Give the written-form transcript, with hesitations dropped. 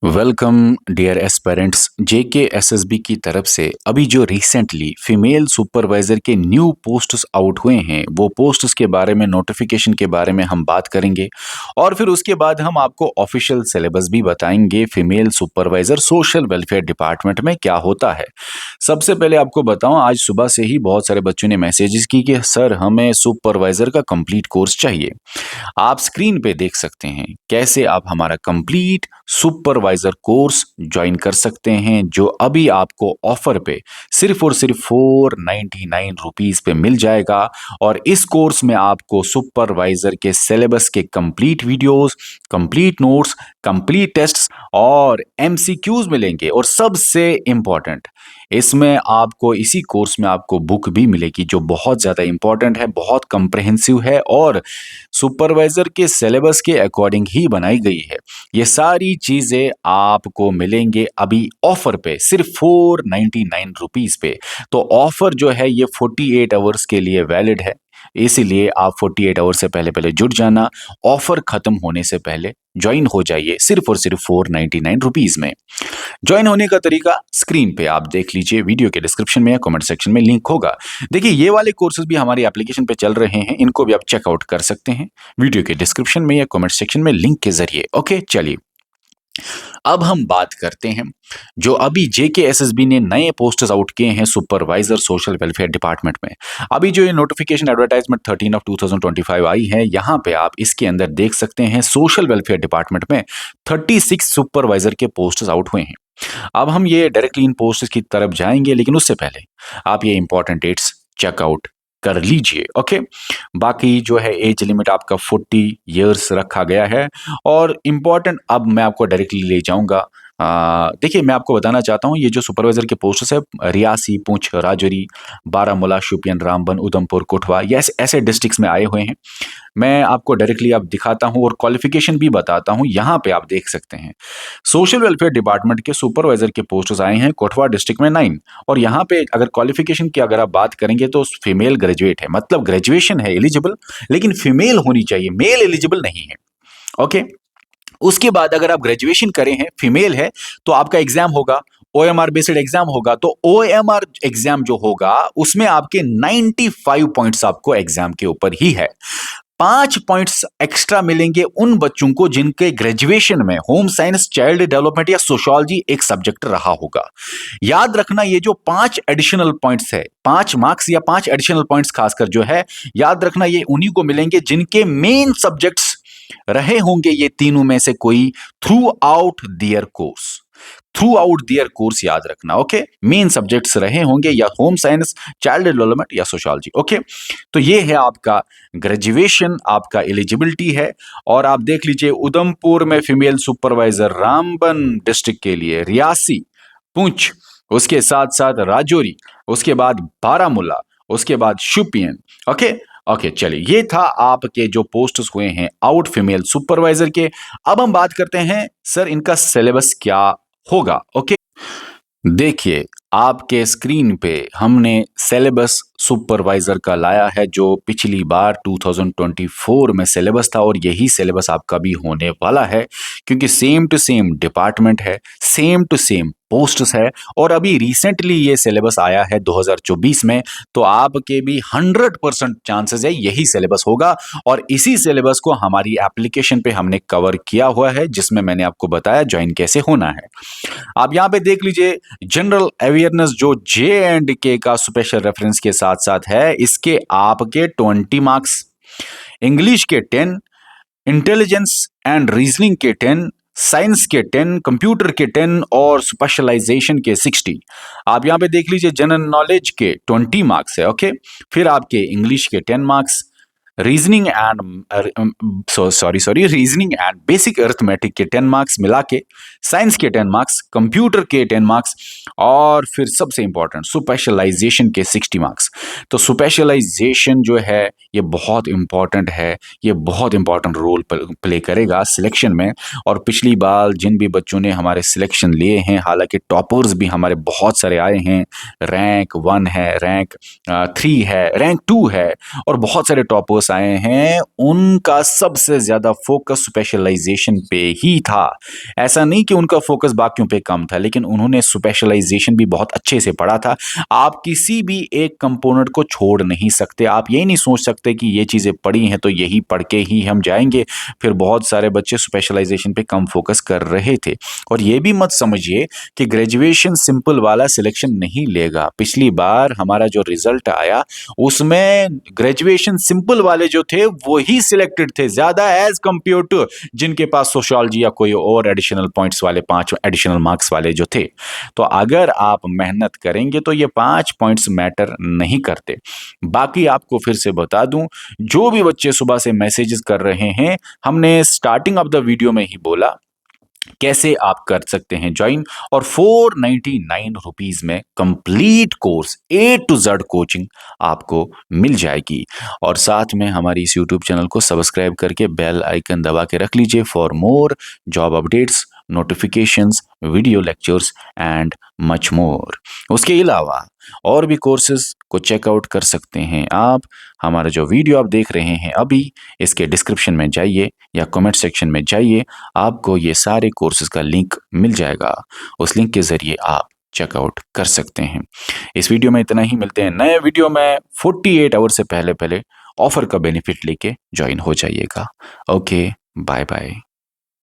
Welcome dear aspirants. JK SSB की तरफ से अभी जो रिसेंटली फीमेल सुपरवाइजर के न्यू पोस्ट्स आउट हुए हैं, वो पोस्ट्स के बारे में, नोटिफिकेशन के बारे में हम बात करेंगे और फिर उसके बाद हम आपको ऑफिशियल सिलेबस भी बताएंगे female supervisor social welfare department में क्या होता है। सबसे पहले आपको बताऊं, आज सुबह से ही बहुत सारे बच्चों ने मैसेजेस की कि सर हमें सुपरवाइजर का कंप्लीट कोर्स चाहिए। आप स्क्रीन पे देख सकते हैं कैसे आप हमारा कंप्लीट सुपरवाइजर कोर्स ज्वाइन कर सकते हैं, जो अभी आपको ऑफर पे सिर्फ और सिर्फ 499 रुपीज पे मिल जाएगा। और इस कोर्स में आपको सुपरवाइजर के सिलेबस के complete videos, complete notes, complete tests और एमसीक्यूज मिलेंगे। और सबसे इंपॉर्टेंट, इसमें आपको इसी कोर्स में आपको बुक भी मिलेगी जो बहुत ज़्यादा इंपॉर्टेंट है, बहुत कंप्रहेंसिव है और सुपरवाइजर के सिलेबस के अकॉर्डिंग ही बनाई गई है। ये सारी चीज़ें आपको मिलेंगे अभी ऑफर पे सिर्फ 499 रुपीज़ पे। तो ऑफर जो है ये 48 आवर्स के लिए वैलिड है, इसीलिए आप 48 आवर्स से पहले पहले जुट जाना। ऑफर खत्म होने से पहले ज्वाइन हो जाइए सिर्फ और सिर्फ 499 रुपीज़ में। ज्वाइन होने का तरीका स्क्रीन पे आप देख लीजिए, वीडियो के डिस्क्रिप्शन में या कमेंट सेक्शन में लिंक होगा। देखिए ये वाले कोर्सेज भी हमारी एप्लीकेशन पे चल रहे हैं, इनको भी आप चेकआउट कर सकते हैं वीडियो के डिस्क्रिप्शन में या कमेंट सेक्शन में लिंक के जरिए। ओके, चलिए अब हम बात करते हैं जो अभी जेकेएसएसबी ने नए पोस्टर्स आउट किए हैं सुपरवाइजर सोशल वेलफेयर डिपार्टमेंट में। अभी जो ये नोटिफिकेशन एडवर्टाइजमेंट 13/2025 आई है, यहाँ पे आप इसके अंदर देख सकते हैं सोशल वेलफेयर डिपार्टमेंट में 36 सुपरवाइजर के पोस्टर्स आउट हुए हैं। अब हम ये डायरेक्टली इन पोस्टर्स की तरफ जाएंगे, लेकिन उससे पहले आप ये इंपॉर्टेंट डेट्स चेकआउट कर लीजिए। ओके, बाकी जो है एज लिमिट आपका 40 इयर्स रखा गया है। और इम्पॉर्टेंट, अब मैं आपको डायरेक्टली ले जाऊंगा। देखिए मैं आपको बताना चाहता हूँ, ये जो सुपरवाइजर के पोस्ट्स है रियासी, पुंछ, राजौरी, बारामूला, शोपियान, रामबन, उधमपुर, कोटवा, ये ऐसे डिस्ट्रिक्ट्स में आए हुए हैं। मैं आपको डायरेक्टली अब दिखाता हूँ और क्वालिफिकेशन भी बताता हूँ। यहाँ पे आप देख सकते हैं सोशल वेलफेयर डिपार्टमेंट के सुपरवाइजर के पोस्ट्स आए हैं कोटवा डिस्ट्रिक्ट में 9। और यहाँ पे अगर क्वालिफिकेशन की अगर आप बात करेंगे तो फीमेल ग्रेजुएट है, मतलब ग्रेजुएशन है एलिजिबल, लेकिन फीमेल होनी चाहिए, मेल एलिजिबल नहीं है। ओके, उसके बाद अगर आप ग्रेजुएशन करे हैं, फीमेल है, तो आपका एग्जाम होगा, ओएमआर बेस्ड एग्जाम होगा। तो ओएमआर एग्जाम जो होगा उसमें आपके 95 पॉइंट्स आपको एग्जाम के ऊपर ही है। 5 पॉइंट्स एक्स्ट्रा मिलेंगे उन बच्चों को जिनके ग्रेजुएशन में होम साइंस, चाइल्ड डेवलपमेंट या सोशियोलॉजी एक सब्जेक्ट रहा होगा। याद रखना, ये जो 5 एडिशनल पॉइंट्स है, 5 मार्क्स या 5 एडिशनल पॉइंट्स खासकर जो है, याद रखना ये उन्हीं को मिलेंगे जिनके मेन सब्जेक्ट्स रहे होंगे ये तीनों में से कोई थ्रू आउट दियर कोर्स। थ्रू आउट दियर कोर्स याद रखना। ओके, मेन सब्जेक्ट्स रहे होंगे या होम साइंस, चाइल्ड डेवलपमेंट या सोशियोलॉजी। ओके, तो ये है आपका ग्रेजुएशन, आपका एलिजिबिलिटी है। और आप देख लीजिए उधमपुर में फीमेल सुपरवाइजर, रामबन डिस्ट्रिक्ट के लिए रियासी, पुंछ, उसके साथ साथ राजौरी, उसके बाद बारामूला, उसके बाद शोपियान। ओके ओके, चलिए ये था आपके जो पोस्ट्स हुए हैं आउट फीमेल सुपरवाइजर के। अब हम बात करते हैं सर इनका सिलेबस क्या होगा। ओके, देखिए आपके स्क्रीन पे हमने सिलेबस सुपरवाइजर का लाया है, जो पिछली बार 2024 में सिलेबस था और यही सिलेबस आपका भी होने वाला है, क्योंकि सेम टू सेम डिपार्टमेंट है, सेम टू सेम पोस्ट्स है और अभी रिसेंटली ये सिलेबस आया है 2024 में। तो आपके भी 100% चांसेस है यही सिलेबस होगा और इसी सिलेबस को हमारी एप्लीकेशन पे हमने कवर किया हुआ है, जिसमें मैंने आपको बताया ज्वाइन कैसे होना है। आप यहाँ पे देख लीजिए जनरल अवेयरनेस जो J&K का स्पेशल रेफरेंस के साथ साथ है, इसके आपके 20 मार्क्स, इंग्लिश के 10, इंटेलिजेंस एंड रीजनिंग के 10, साइंस के 10, कंप्यूटर के 10 और स्पेशलाइजेशन के 60। आप यहाँ पे देख लीजिए जनरल नॉलेज के 20 मार्क्स है। ओके, फिर आपके इंग्लिश के 10 marks, reasoning and reasoning and basic arithmetic के 10 मार्क्स मिला के, साइंस के 10 मार्क्स, कंप्यूटर के 10 मार्क्स और फिर सबसे इंपॉर्टेंट स्पेशलाइजेशन के 60 मार्क्स। तो स्पेशलाइजेशन जो है ये बहुत इंपॉर्टेंट है, ये बहुत इंपॉर्टेंट रोल प्ले करेगा सिलेक्शन में। और पिछली बार जिन भी बच्चों ने हमारे सिलेक्शन लिए हैं, हालांकि टॉपर्स भी हमारे बहुत सारे आए हैं, रैंक 1 है, रैंक 3 है, रैंक 2 है और बहुत सारे टॉपर्स वापस आए हैं उनका सबसे ज़्यादा फ़ोकस स्पेशलाइज़ेशन पे ही था। ऐसा नहीं कि उनका फ़ोकस बाकियों पे कम था, लेकिन उन्होंने स्पेशलाइज़ेशन भी बहुत अच्छे से पढ़ा था। आप किसी भी एक कंपोनेंट को छोड़ नहीं सकते। आप ये नहीं सोच सकते कि ये चीज़ें पढ़ी हैं तो यही पढ़ के ही हम जाएँगे। फिर बहुत सारे बच्चे स्पेशलाइज़ेशन पे कम फ़ोकस कर रहे थे। और ये भी मत समझिए कि ग्रेजुएशन सिंपल वाला सिलेक्शन नहीं लेगा। पिछली बार हमारा जो रिज़ल्ट आया उसमें ग्रेजुएशन सिंपल वाले जो थे वो ही सिलेक्टेड थे ज़्यादा एज़ कंपेयर टू जिनके पास सोशियोलॉजी या कोई और एडिशनल पॉइंट्स वाले 5 एडिशनल मार्क्स वाले जो थे। तो अगर आप मेहनत करेंगे तो ये 5 पॉइंट्स मैटर नहीं करते। बाकी आपको फिर से बता दूं, जो भी बच्चे सुबह से मैसेजेस कर रहे हैं, हमने स्टार्टिंग ऑफ द वीडियो में ही बोला कैसे आप कर सकते हैं ज्वाइन, और 499 रुपीज में complete course A to Z coaching आपको मिल जाएगी। और साथ में हमारी इस यूट्यूब चैनल को सब्सक्राइब करके बेल आइकन दबा के रख लीजिए for more job updates, notifications, video lectures and much more. उसके अलावा और भी कोर्सेज को चेकआउट कर सकते हैं आप। हमारा जो वीडियो आप देख रहे हैं अभी, इसके डिस्क्रिप्शन में जाइए या कमेंट सेक्शन में जाइए, आपको ये सारे कोर्सेज का लिंक मिल जाएगा। उस लिंक के ज़रिए आप चेकआउट कर सकते हैं। इस वीडियो में इतना ही, मिलते हैं नए वीडियो में। 48 आवर से पहले पहले ऑफर का बेनिफिट लेके ज्वाइन हो जाइएगा। Okay, bye bye.